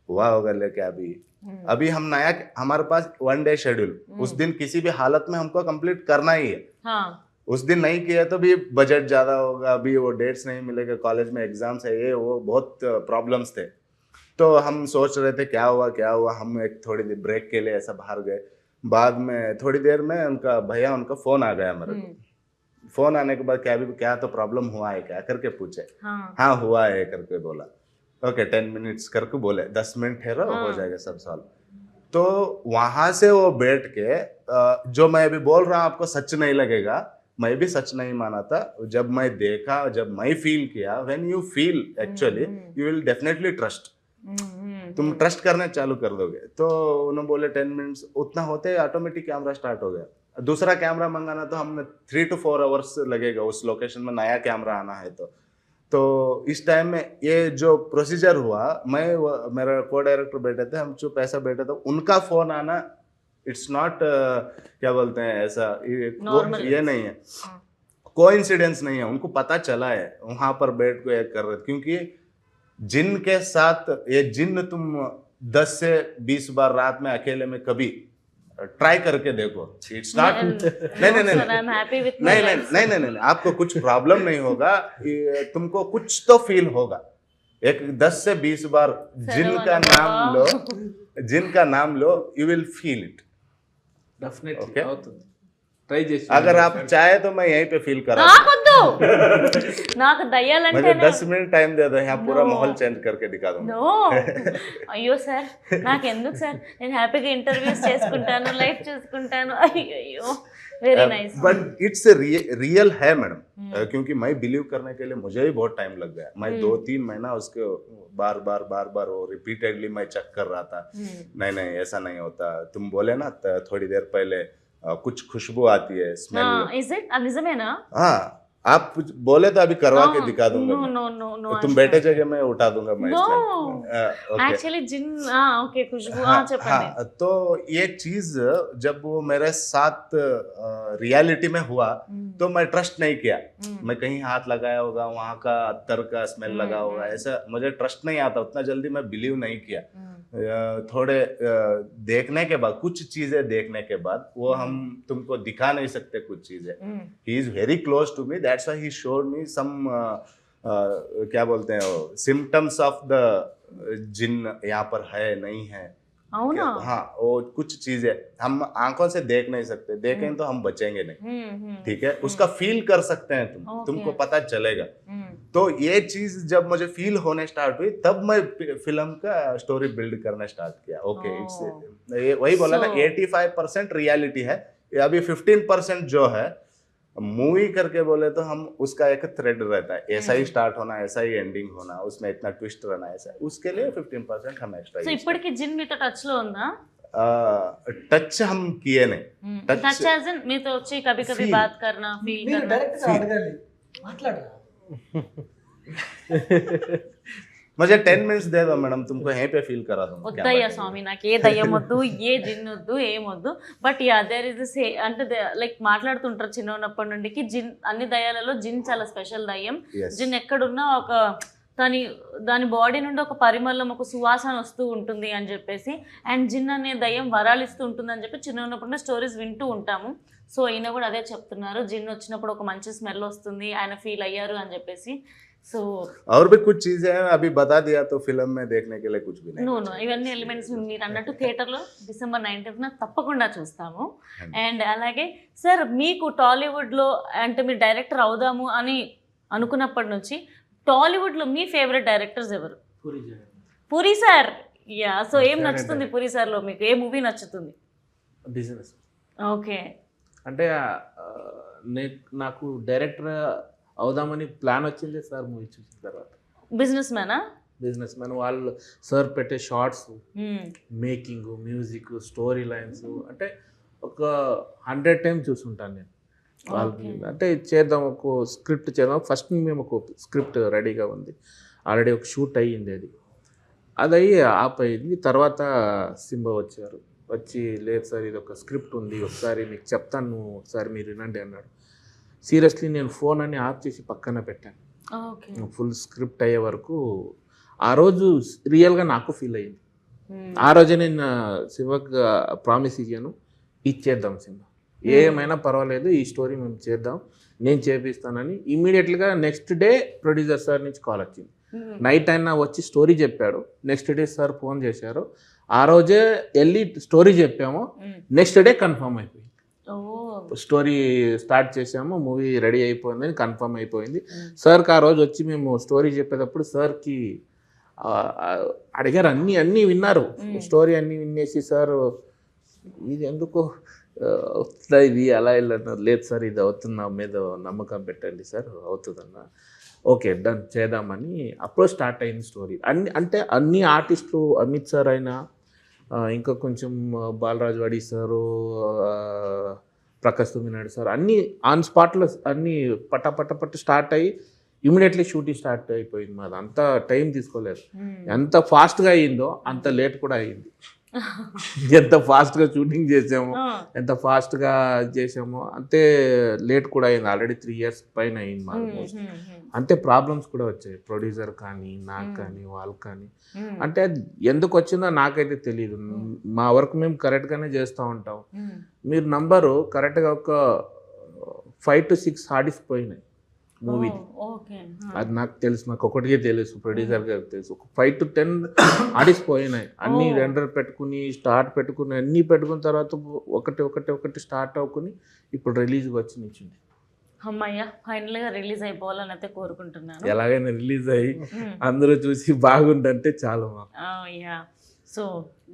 हुआ होगा, लेके अभी हम नया, हमारे पास 1 डे शेड्यूल, उस दिन किसी भी हालत में हमको कंप्लीट करना ही है। उस दिन नहीं किया तो भी बजट ज्यादा होगा, अभी वो डेट्स नहीं मिलेगा, कॉलेज में एग्जाम्स है, ये वो बहुत प्रॉब्लम्स थे। तो हम सोच रहे थे क्या हुआ, हम एक थोड़ी देर ब्रेक के लिए ऐसा बाहर गए। बाद में थोड़ी देर में उनका फोन आ गया मेरे को। फोन आने के बाद क्या तो प्रॉब्लम हुआ है क्या करके पूछे, हाँ हुआ है करके बोला। ओके 10 मिनट्स करके बोले 10 मिनट ठहरो हो जाएगा सब सॉल्व। तो वहां से वो बैठ के जो मैं अभी बोल रहा हूँ आपको सच नहीं लगेगा, मैं भी सच नहीं माना था। जब मैं देखा, जब मैं फील किया, when you feel actually you will definitely trust, तुम ट्रस्ट करना चालू कर दोगे। तो उन्होंने बोले 10 मिनट्स, उतना होते ऑटोमेटिक कैमरा स्टार्ट हो गया। दूसरा कैमरा मंगाना तो हमने 3 to 4 आवर्स लगेगा उस लोकेशन में, नया कैमरा आना है तो इस टाइम में ये जो प्रोसीजर हुआ, मेरा को डायरेक्टर बैठे थे, हम जो पैसा बैठे थे, उनका फोन आना, इट्स नॉट क्या बोलते हैं ऐसा, Normal. ये नहीं है, कोइंसिडेंस नहीं है, उनको पता चला है वहां पर बैठ के कर रहे थे। क्योंकि जिन के साथ ये जिन तुम 10 से 20 बार रात में अकेले में कभी ट्राई करके देखो, इट्स नॉट, नहीं, आपको कुछ प्रॉब्लम नहीं होगा, तुमको कुछ तो फील होगा। एक 10 से 20 बार जिनका नाम लो, you will feel it. Definitely Okay. అవుతుంది, ట్రై చేసి अगर आप चाहे तो मैं यहीं पे फील करा నాకొద్దు, నాకు मुझे దయ్యాలంటే 10 मिनट टाइम दे दो, यहाँ पूरा No. माहौल चेंज करके दिखा दूंगा। నో, అయ్యో సార్ నాకు ఎందుకు సార్, నేను హ్యాపీగా ఇంటర్వ్యూస్ చేసుకుంటాను, లైఫ్ చూసుకుంటాను, అయ్యో very nice. But it's real है मैडम, क्योंकि मैं बिलीव करने के लिए मुझे भी बहुत टाइम लग गया। मैं 2-3 महीना उसके बार बार वो रिपीटेडली मैं चेक कर रहा था, नहीं ऐसा नहीं होता। तुम बोले ना थोड़ी देर पहले कुछ खुशबू आती है, स्मेल। ఇస్ ఇట్, అది నిజమేనా? हाँ, आप कुछ बोले तो अभी करवा के दिखा दूंगा నో मैं। నో నో నో, तुम बैठे जगह में उठा दूंगा मैं No. इसमें। ओके। యాక్చువల్లీ జిన్, ఓకే ఖుష్బూ, हाँ, చెప్పండి. हाँ, तो ये चीज जब वो मेरे साथ रियलिटी में हुआ तो मैं ट्रस्ट नहीं किया। मैं कहीं हाथ लगाया होगा, वहाँ का अत्तर का स्मेल लगा होगा, ऐसा मुझे ट्रस्ट नहीं आता, उतना जल्दी मैं बिलीव नहीं किया। थोड़े देखने के बाद, कुछ चीजें देखने के बाद, वो हम तुमको दिखा नहीं सकते कुछ चीजें। He is very close to me, that's why he showed me some क्या बोलते हैं, सिम्टम्स ऑफ द जिन यहाँ पर है नहीं है। అవునా? हाँ, वो कुछ चीजें हम आंखों से देख नहीं सकते, देखें तो हम बचेंगे नहीं, ठीक है, उसका फील कर सकते हैं तुम, Okay. तुमको पता चलेगा। तो ये चीज जब मुझे फील होने स्टार्ट हुई, तब मैं फिल्म का स्टोरी बिल्ड करना स्टार्ट किया। ओके, इट्स ये वही बोला ना, So- 85% रियलिटी है, ये अभी 15% जो है मूवी करके बोले तो हम उसका एक थ्रेड रहता है, ऐसा ही स्टार्ट होना, ऐसा ही एंडिंग होना, उसमें इतना ट्विस्ट रहना, ऐसा, उसके लिए 15% हम సో एक्स्ट्रा ఇప్పటికి జిన్ మీతో టచ్ లో ఉందా? टच हम किए नहीं। Touch- టచ్ యాజ్ ఇన్ మీతో వచ్చి కभी कभी Feel. बात करना, ఫీల్ మీరు करना. డైరెక్ట్ గా అడగాలి, మాట్లాడరా. मुझे 10 मिनट्स दे दो मैडम, तुमको यहीं पे फील करा दूंगा। क्या వద్దయ్యా बात है? స్వామి, నాకు ఏ దయ్యం వద్దు, ఏ జిన్ వద్దు, ఏమొద్దు. బట్ యా దేర్ ఇస్ అంటే లైక్ మాట్లాడుతుంటారు చిన్న ఉన్నప్పటి నుండి జిన్, అన్ని దయ్యాలలో జిన్ చాలా స్పెషల్ దయ్యం. Yes. జిన్ ఎక్కడున్నా ఒక దాని బాడీ నుండి ఒక పరిమళం, ఒక సువాసన వస్తూ ఉంటుంది అని చెప్పేసి, అండ్ జిన్ అనే దయ్యం వరాలు ఇస్తూ ఉంటుంది అని చెప్పి చిన్న ఉన్నప్పుడు స్టోరీస్ వింటూ ఉంటాము. సో ఈయన కూడా అదే చెప్తున్నారు, జిన్ వచ్చినప్పుడు ఒక మంచి స్మెల్ వస్తుంది, ఆయన ఫీల్ అయ్యారు అని చెప్పేసి. సో और भी कुछ चीजें हैं, अभी बता दिया तो फिल्म में देखने के लिए कुछ भी नहीं। నో ఇవన్నీ ఎలిమెంట్స్ మీరు అన్నట్టు థియేటర్లో December 19th తప్పకుండా చూస్తాము. అండ్ అలాగే సార్, మీకు టాలీవుడ్లో అంటే మీరు డైరెక్టర్ అవుదాము అని అనుకున్నప్పటి నుంచి టాలీవుడ్లో మీ ఫేవరెట్ డైరెక్టర్స్ ఎవరు? Puri Jagannadh. Puri sir. Yeah, so ఏం నచ్చుతుంది పూరి సార్లో మీకు? ఏ మూవీ నచ్చుతుంది? Business okay. అంటే నాకు డైరెక్టర్ అవుదామని ప్లాన్ వచ్చింది సార్ మూవీ చూసిన తర్వాత. బిజినెస్ మ్యానా? బిజినెస్ మ్యాన్ వాళ్ళు సార్ పెట్టే shots, making, music, story lines అంటే ఒక 100 times చూసుంటాను నేను వాళ్ళకి. అంటే చేద్దాం, ఒక స్క్రిప్ట్ చేద్దాం. ఫస్ట్ మేము ఒక స్క్రిప్ట్ రెడీగా ఉంది, ఆల్రెడీ ఒక షూట్ అయ్యింది, అది అయ్యి ఆపయింది. తర్వాత సింబా వచ్చారు, వచ్చి లేదు సార్ ఇది ఒక స్క్రిప్ట్ ఉంది, ఒకసారి మీకు చెప్తాను, ఒకసారి మీరు వినండి అన్నాడు. సీరియస్లీ నేను ఫోన్ అని ఆఫ్ చేసి పక్కన పెట్టాను. ఓకే. ఫుల్ స్క్రిప్ట్ అయ్యే వరకు ఆ రోజు రియల్గా నాకు ఫీల్ అయ్యింది. ఆ రోజే నేను శివకు ప్రామిస్ ఇచ్చాను, ఇచ్చేద్దాం సినిమా, ఏమైనా పర్వాలేదు, ఈ స్టోరీ మేము చేద్దాం, నేను చేపిస్తానని. ఇమీడియట్గా నెక్స్ట్ డే ప్రొడ్యూసర్ సార్ నుంచి కాల్ వచ్చింది. నైట్ అయినా వచ్చి స్టోరీ చెప్పాడు, నెక్స్ట్ డే సార్ ఫోన్ చేశారు, ఆ రోజే వెళ్ళి స్టోరీ చెప్పాము, నెక్స్ట్ డే కన్ఫర్మ్ అయిపోయింది. స్టోరీ స్టార్ట్ చేసాము, మూవీ రెడీ అయిపోయిందని కన్ఫర్మ్ అయిపోయింది. సార్కి ఆ రోజు వచ్చి మేము స్టోరీ చెప్పేటప్పుడు సార్కి అడిగారు, అన్నీ విన్నారు, స్టోరీ అన్నీ వినేసి సార్ ఇది ఎందుకు అవుతుందా ఇది అలా వెళ్ళన్నారు. లేదు సార్ ఇది అవుతుంది, నా మీద నమ్మకం పెట్టండి సార్ అవుతుందన్న. ఓకే డన్ చేద్దామని అప్పుడు స్టార్ట్ అయింది స్టోరీ. అన్ని ఆర్టిస్టులు, అమిత్ సార్ అయినా ఇంకా కొంచెం బాలరాజు వాడి సారు, ప్రకాష్ తుమ్మినాడు సార్, అన్నీ ఆన్ స్పాట్లో అన్నీ పట్ట స్టార్ట్ అయ్యి ఇమీడియట్లీ షూటింగ్ స్టార్ట్ అయిపోయింది. మాది అంత టైం తీసుకోలేదు. ఎంత ఫాస్ట్గా అయ్యిందో అంత లేట్ కూడా అయ్యింది. ఎంత ఫాస్ట్గా షూటింగ్ చేసామో, ఎంత ఫాస్ట్గా చేసామో అంతే లేట్ కూడా అయింది. ఆల్రెడీ 3 years పైన అయింది మాకు. అంతే ప్రాబ్లమ్స్ కూడా వచ్చాయి, ప్రొడ్యూసర్ కానీ నాకు కానీ వాళ్ళకి కానీ. అంటే ఎందుకు వచ్చిందో నాకైతే తెలియదు. మా వర్క్ మేము కరెక్ట్గానే చేస్తూ ఉంటాం. మీరు నంబరు కరెక్ట్గా ఒక 5 to 6 ఆడిస్ పోయినాయి మూవీ. అది నాకు తెలుసు, నాకు ఒకటికే తెలుసు, ప్రొడ్యూసర్ గారికి తెలుసు. 5 to 10 ఆడిస్ పోయినాయి. అన్నీ రెండర్ పెట్టుకుని స్టార్ట్ పెట్టుకుని అన్నీ పెట్టుకున్న తర్వాత ఒకటి స్టార్ట్ అవ్వుకుని ఇప్పుడు రిలీజ్కి వచ్చి నిల్చుంది. అమ్మయ్య ఫైనల్గా రిలీజ్ అయిపోవాలని అయితే కోరుకుంటున్నాను. ఎలాగైనా రిలీజ్ అయ్యి అందరూ చూసి బాగుందంటే చాలు మాకు. యా, సో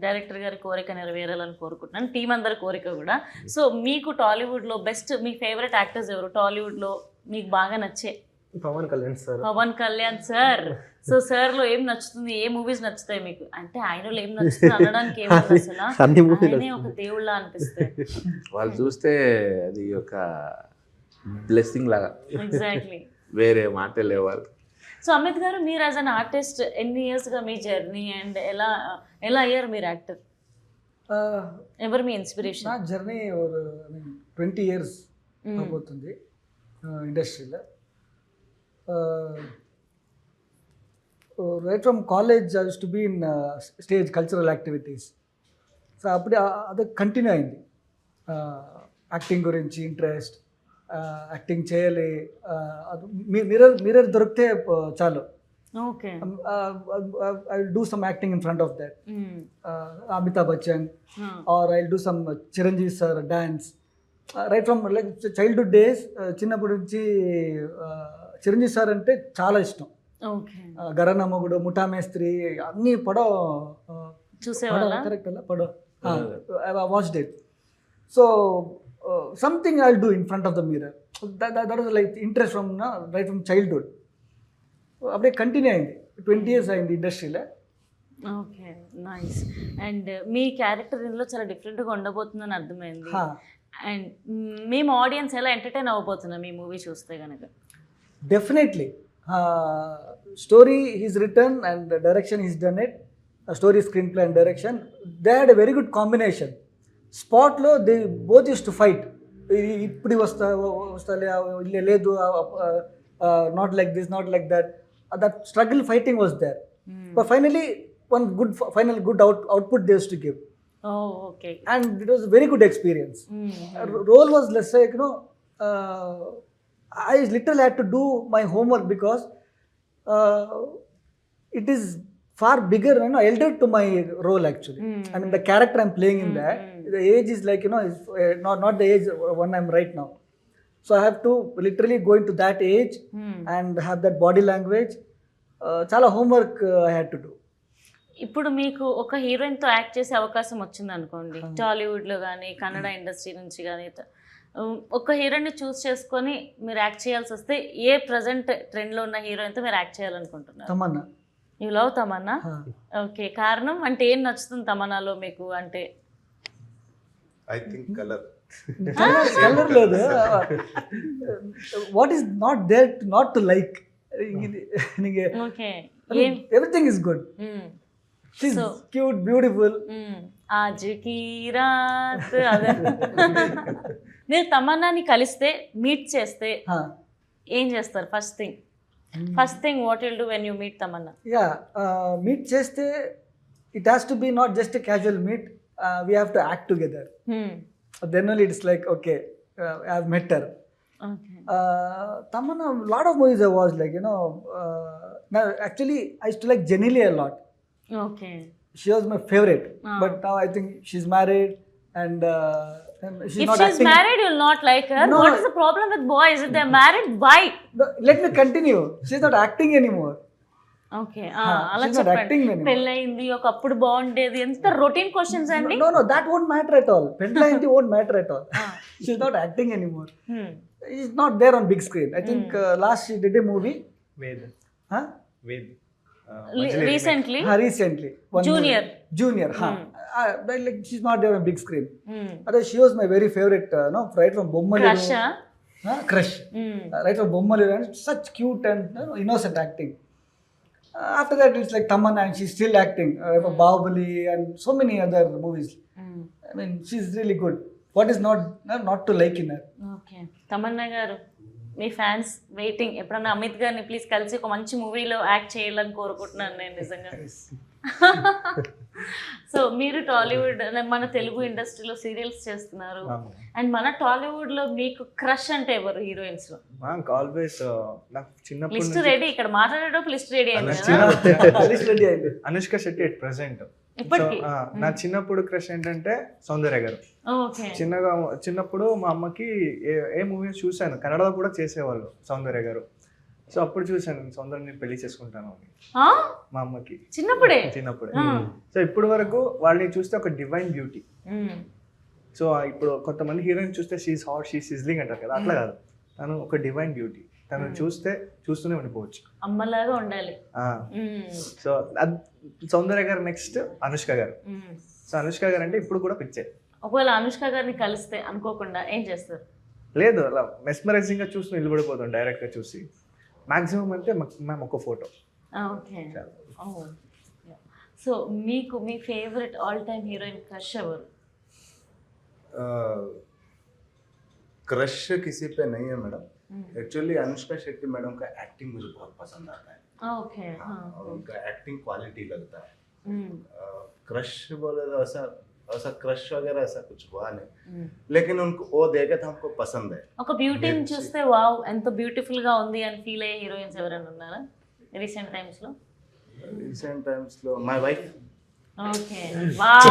డైరెక్టర్ గారి కోరిక నెరవేరాలని కోరుకుంటున్నాను, టీం అందరి కోరిక కూడా. సో మీకు టాలీవుడ్లో బెస్ట్, మీ ఫేవరెట్ యాక్టర్స్ ఎవరు? టాలీవుడ్లో మీకు బాగా నచ్చే? Pawan Kalyan sir. Pawan Kalyan sir. So సార్లో ఏం నచ్చుతుంది, ఏ మూవీస్ నచ్చుతాయి మీకు? అంటే ఆయనలో ఏం నచ్చుతుంది అనడానికి ఏముంది, అసలు ఆయనే ఒక దేవుళ్ళ అనిపిస్తాయి. వాళ్ళు చూస్తే అది ఒక బ్లెస్సింగ్ లాగా, ఎగ్జాక్ట్లీ, వేరే మాట లేవాలి. సో అమిత్ గారు, మీరు యాజ్ అన్ ఆర్టిస్ట్ ఎన్ని ఇయర్స్గా మీ జర్నీ అండ్ ఎలా అయ్యారు మీరు యాక్టర్? ఎవరు మీ ఇన్స్పిరేషన్? నా జర్నీ 20 years అయిపోతుంది ఇండస్ట్రీలో. Right from college I use to be in stage cultural activities. So అప్పుడే అది కంటిన్యూ అయింది. యాక్టింగ్ గురించి ఇంట్రెస్ట్, యాక్టింగ్ చేయాలి, మిర్రర్ దొరికితే చాలు, okay, I will do some acting in front of that, Amitabh Bachchan or I will do some Chiranjeevi sir dance. Right from like childhood days, చిన్నప్పటి నుంచి Chiranjeevi sir అంటే చాలా ఇష్టం. గరన మొగుడు, ముఠా మేస్త్రి అన్నీ పడో చూసేవాళ్ళ, కరెక్ట్ అలా పడో watched it. So something I'll do in front of the mirror. That was like interest from right from childhood. అప్పుడే కంటిన్యూ అయింది. 20 years అయింది ఇండస్ట్రీలో. Okay, nice. And me character ఇందులో చాలా డిఫరెంట్గా ఉండబోతుందని అర్థమైంది. అండ్ మేము ఆడియన్స్ ఎలా ఎంటర్టైన్ అవ్వబోతున్నాం మీ మూవీ చూస్తే కనుక? Definitely. Story is return and direction is done it. Story, screenplay and direction, they had a very good combination. స్పాట్లో they both use to fight. ఇప్పుడు వస్తాలే, లేదు, not like this, not like that. That struggle fighting was there. But finally one good output they used to give. Oh, okay. And it was a very good experience. Role was less like, I literally had to do my homework because it is far bigger, elder to my role actually. I mean, the character I'm playing in that, the age is like, is not the age one I'm right now. So I have to literally go into that age and have that body language. Chala homework I had to do. ఇప్పుడు మీకు ఒక హీరోయిన్తో act చేసే అవకాశం వచ్చింది అనుకోండి, టాలీవుడ్లో కానీ Kannada industry నుంచి కానీ, ఒక హీరోయిన్ని చూస్ చేసుకొని మీరు యాక్ట్ చేయాల్సి వస్తే ఏ ప్రజెంట్ ట్రెండ్లో ఉన్న హీరోయిన్తో మీరు యాక్ట్ చేయాలనుకుంటున్నారు? Tamannaah. You love Tamannaah? Okay, కారణం అంటే ఏం నచ్చుతుంది తమన్నాలో మీకు? అంటే ఐ థింక్ కలర్ లేదు, what is not there not to like. Okay, everything is good. She's cute, beautiful. ఆజ్ కీ రాత్. అదే మీరు తమన్నాని కలిస్తే, మీట్ చేస్తే ఏం చేస్తారు? First thing what will do when you meet Tamannaah? Meet చేస్తే it has to be not just a casual meet. We have to act together. Then only it's like, okay, I've met her. Okay. Tamanna, a lot of movies I watched, like, now actually I used to like Jenny Lee a lot. Okay. She was my favorite. But now I think she's married and she's if not she's acting. married, you'll not like her. No. What is the problem with boys? If they're married, why? Let me continue. She's not acting anymore. Okay అలా she's not చెప్పండి. acting anymore. పెళ్ళయింది ఒకప్పుడు బాగుండేది ఎంత routine questions అండి. No, that won't matter at all. Pentla won't matter at all. She's not acting anymore. She's not there on big screen. I think last she did a movie. Ved Huh? Ved recently Recently. Junior. Junior. But like she's not there on big screen. Otherwise, she was my very favorite. No, right from Bommaluru. Crush. Crush. Right from Bommaluru, and such cute and innocent acting. After that, it's like Tamanna, and she's still acting. Bahubali and so many other movies. I mean, she's really good. What is not to like in her? Okay Tamannaah గారు, మీ fans waiting. ఎప్పుడన్నా అమిత్ గారిని please కలిసి ఒక మంచి మూవీలో act చేయాలని కోరుకుంటున్నాను నేను నిజంగా. సో మీరు టాలీవుడ్ మన తెలుగు ఇండస్ట్రీలో సీరియల్స్ చేస్తున్నారు, అండ్ మన టాలీవుడ్ లో మీకు క్రష్ అంటే ఎవరు హీరోయిన్స్ లో? నాకు ఆల్వేస్ నాకు చిన్నప్పటి లిస్ట్ నుంచి రెడీ, ఇక్కడ మాట్లాడేటప్పుడు లిస్ట్ రెడీ అయింది కదా. Alice Reddy అయింది. Anushka Shetty at present. ఇప్పటికి నా చిన్నప్పుడు క్రష్ ఏంటంటే సౌందర్య గారు. ఓకే. చిన్నప్పుడు మా అమ్మకి ఏ మూవీ చూశాను, కన్నడలో కూడా చేసేవాళ్ళు సౌందర్య గారు. సో అప్పుడు చూశాను సౌందర్యని పెళ్లి చేసుకుంటాను అని మా అమ్మకి చిన్నప్పుడే. సో ఇప్పటి వరకు వాళ్ళని చూస్తే ఒక డివైన్ బ్యూటీ. సో ఇప్పుడు కొంతమంది హీరోయిన్ చూస్తే షీఈ్ హాట్, షీ సిజ్లింగ్ అంటారు కదా, అట్లా కాదు, తను ఒక డివైన్ బ్యూటీ. తను చూస్తూనే ఉండిపోవచ్చు, అమ్మలాగా ఉండాలి. సో సౌందర్య గారు నెక్స్ట్ అనుష్క గారు. సో అనుష్క గారు అంటే ఇప్పుడు కూడా పిచ్చే. ఒకవేళ అనుష్క గారిని కలిస్తే అనుకోకుండా ఏం చేస్తారు? లేదు, అలా మెస్మరైజింగ్ గా చూసి నిలబడిపోతాం డైరెక్ట్ గా చూసి. మాక్సిమం అంటే మ్యామ్ ఒక ఫోటో. ఓకే. సో మీకు మీ favourite all time heroine crush ఎవరు? क्रश किसी पे नहीं है madam. Actually Anushka Shetty madam का एक्टिंग मुझे बहुत पसंद आता है. ओके. और उनका एक्टिंग क्वालिटी लगता है. क्रश बोले तो ऐसा क्रश वगैरह ऐसा कुछ हुआ नहीं, लेकिन उनको वो देखे तो हमको पसंद है. ఒక బ్యూటీని చూస్తే వావ్ ఎంత బ్యూటిఫుల్ గా ఉంది అని ఫీల్ అయ్యే హీరోయిన్స్ ఎవరైనా ఉన్నారా రీసెంట్ టైమ్స్ లో? రీసెంట్ టైమ్స్ లో my wife. Okay. Wow,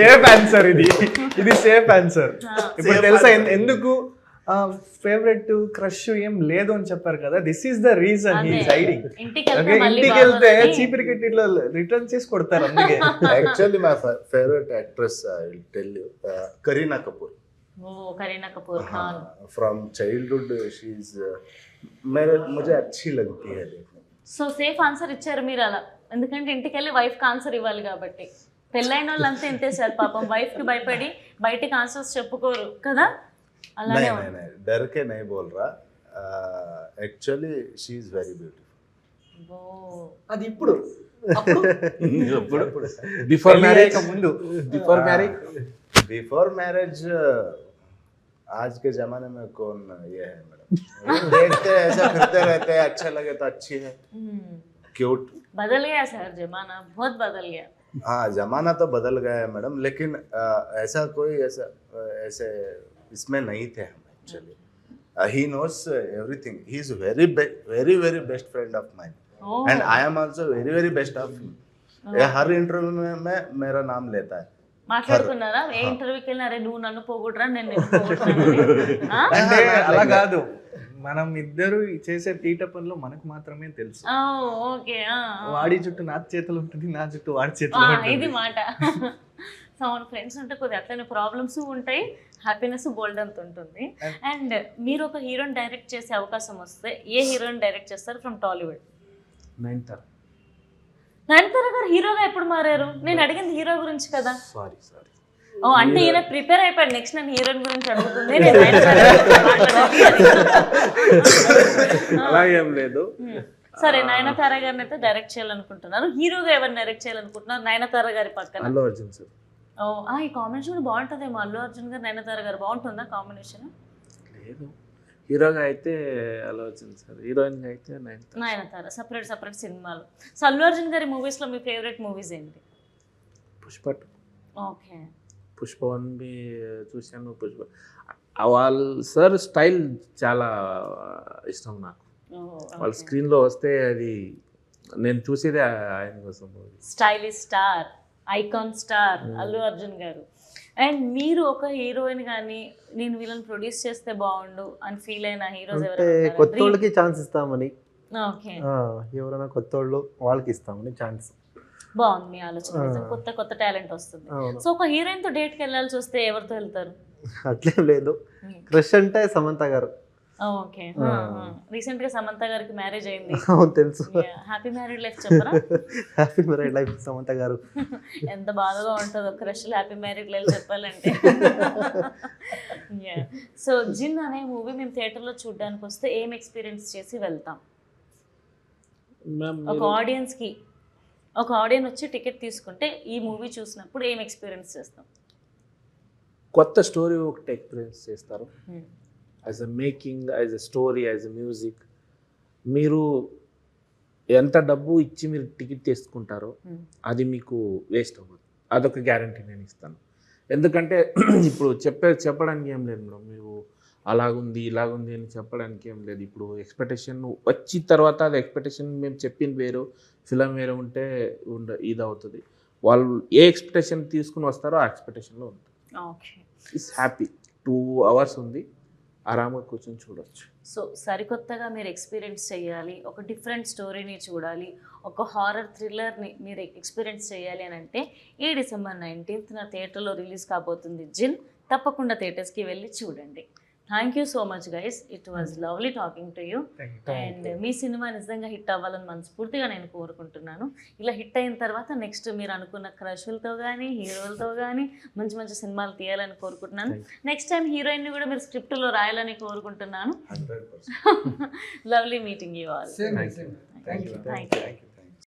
safe answer ఇది సేఫ్ ఆన్సర్. ఇప్పుడు తెలుసా ఎందుకు ఫేవరెట్ క్రష్ ఏం లేదు అని చెప్పారు కదా, this is the reason he is hiding. ఇంటికి వెళ్తే చీపిరి కట్టిలో రిటర్న్ చేసి కొడతారు అందుకే. Actually my favourite actress I will tell you, Kareena Kapoor. Oh Kareena Kapoor Khan. From childhood she is मुझे अच्छी लगती है देखने. సో సేఫ్ ఆన్సర్ ఇచ్చారు మీరు అలా, ఎందుకంటే ఇంటికి వెళ్ళి వైఫ్ కి ఆన్సర్ ఇవ్వాలి కాబట్టి. పెళ్ళైన వాళ్ళంతా ఇంతే సార్, పాపం వైఫ్ కి భయపడి బయటికి ఆన్సర్స్ చెప్పుకోరు కదా. అలానే नहीं डर के नहीं बोल रहा, actually she is very beautiful. అది ఇప్పుడు బిఫోర్ మ్యారేజ్, ముందు बिफोर मैरिज आज के जमाने में कौन ये है मैडम, देखते हैं ऐसा फिरते रहते हैं, अच्छा लगे तो अच्छी है, क्यूट. बदल गया सर जमाना, बहुत बदल गया. हाँ जमाना तो बदल गया है मैडम, लेकिन ऐसा कोई ऐसे इसमें नहीं थे हम actually. he knows everything, he is very very best friend of mine. and I am also very best of him. Her interview में मेरा नाम लेता है. మాట్లాడుకున్నారా ఏ ఇంటర్వ్యూకి వెళ్ళినా, అరే నువ్వు నన్ను పోగొట్టరా నేను నిన్ను పోగొట్టానని? అంటే అలా కాదు, మనం ఇద్దరు చేసే తీట పనులు మనకు మాత్రమే తెలుసు. ఓకే. వాడి చుట్టూ నా చేతులు ఉంటుంది, నా చుట్టూ వాడి చేతులు ఉంటుంది. ఇది మాట. సో మన ఫ్రెండ్స్ ఉంటే కొద్దిగా అట్లనే ప్రాబ్లమ్స్ ఉంటాయి, హ్యాపీనెస్ బోల్డ్ అంత ఉంటుంది. అండ్ మీరు ఒక హీరోని డైరెక్ట్ చేసే అవకాశం వస్తే ఏ హీరోని డైరెక్ట్ చేస్తారు ఫ్రమ్ టాలీవుడ్? నయనతార. నయనతార గారు హీరోగా ఎప్పుడు మారారు? నేను అడిగింది హీరో గురించి కదా. సారీ ఓ అంటే ఈయన ప్రిపేర్ అయిపోయాడు, నెక్స్ట్ నేను హీరోయిన్ గురించి అడుగుతుంది. నేను నయనతార గురించి మాట్లాడాలి. అలా ఏం లేదు. సరే, నయనతార గారిని అయితే డైరెక్ట్ చేయాలనుకుంటున్నారు. హీరోగా ఎవరిని డైరెక్ట్ చేయాలనుకుంటున్నారు నయనతార గారి పక్కన? అల్లు అర్జున్ సార్. ఈ కాంబినేషన్ కూడా బాగుంటుందేమో, అల్లు అర్జున్ గారు నయనతార గారు బాగుంటుందా కాంబినేషన్? లేదు, హీరోగా అయితే అల్లు అర్జున్ సార్, హీరోయిన్గా అయితే నయనతార. సపరేట్ సినిమాలు. సో అల్లు అర్జున్ గారి మూవీస్లో మీ ఫేవరెట్ మూవీస్ ఏంటి? పుష్ప. ఓకే. పుష్ప 1 బి చూశాను. పుష్ప వాళ్ళ సార్ స్టైల్ చాలా ఇష్టం నాకు. వాళ్ళ స్క్రీన్లో వస్తే అది నేను చూసేదే ఆయన కోసం. Stylish star, icon star Allu Arjun గారు. అండ్ మీరు ఒక హీరోయిన్ కానీ నేను వీళ్ళని ప్రొడ్యూస్ చేస్తే బాగుండు అని ఫీల్ అయిన హీరోస్ అంటే కొత్త వాళ్ళకి ఛాన్స్ ఇస్తామని. ఓకే, ఎవరైనా కొత్త వాళ్ళు వాళ్ళకి ఇస్తామని ఛాన్స్. బాగుంది మీ ఆలోచన. నిజం. కొత్త కొత్త టాలెంట్ వస్తుంది. అవును, సో ఒక హీరోయిన్ తో డేట్కి వెళ్ళాల్సి వస్తే ఎవరితో వెళ్తారు? అట్లేం లేదు. క్రష్ అంటే సమంత గారు. ఓకే, రీసెంట్ గా సమంత గారికి మ్యారేజ్ అయింది. అవును తెలుసు. హ్యాపీ మ్యారీడ్ లైఫ్ చెప్పరా? హ్యాపీ మ్యారీడ్ లైఫ్ సమంత గారు. ఎంత బాధగా ఉంటుందో క్రష్ హ్యాపీ మ్యారీడ్ లైఫ్ చెప్పాలంటే. సో జిన్ అనే మూవీ మేము థియేటర్లో చూడడానికి వస్తే ఏం ఎక్స్పీరియన్స్ చేసి వెళ్తాం? మ్యామ్ ఒక ఆడియన్స్కి, ఒక ఆడియన్స్ వచ్చి టికెట్ తీసుకుంటే ఈ మూవీ చూసినప్పుడు ఏం ఎక్స్పీరియన్స్ చేస్తాం? కొత్త స్టోరీ ఒకటి ఎక్స్పీరియన్స్ చేస్తారు. As a making, as a story, as a music. మీరు ఎంత డబ్బు ఇచ్చి మీరు టికెట్ తీసుకుంటారో అది మీకు వేస్ట్ అవ్వదు. అదొక గ్యారంటీ నేను ఇస్తాను. ఎందుకంటే ఇప్పుడు చెప్పడానికి ఏం లేదు మేడం. మీరు అలాగుంది ఇలాగుంది అని చెప్పడానికి ఏం లేదు. ఇప్పుడు ఎక్స్పెక్టేషన్ వచ్చిన తర్వాత అది ఎక్స్పెక్టేషన్ మేము చెప్పింది వేరు, ఫిలం వేరే ఉంటే ఇది అవుతుంది. వాళ్ళు ఏ ఎక్స్పెక్టేషన్ తీసుకుని వస్తారో ఆ ఎక్స్పెక్టేషన్లో ఉంటుంది. Okay, it's happy. 2 hours ఉంది, ఆరాంగా కూర్చొని చూడొచ్చు. సో సరికొత్తగా మీరు ఎక్స్పీరియన్స్ చేయాలి, ఒక డిఫరెంట్ స్టోరీని చూడాలి, ఒక హారర్ థ్రిల్లర్ని మీరు ఎక్స్పీరియన్స్ చేయాలి అని అంటే ఈ December 19th థియేటర్లో రిలీజ్ కాబోతుంది జిన్. తప్పకుండా థియేటర్స్కి వెళ్ళి చూడండి. Thank you so much guys, it was lovely talking to you. And me cinema నిజంగా హిట్ అవ్వాలని మనస్ఫూర్తిగా నేను కోరుకుంటున్నాను. ఇలా హిట్ అయిన తర్వాత నెక్స్ట్ మీరు అనుకున్న క్రషులతో కానీ హీరోలతో కానీ మంచి మంచి సినిమాలు తీయాలని కోరుకుంటున్నాను. నెక్స్ట్ టైం హీరోయిన్ని కూడా మీరు స్క్రిప్ట్లో రాయాలని కోరుకుంటున్నాను. 100%. Lovely meeting you all. Same. Thank you. Thank you.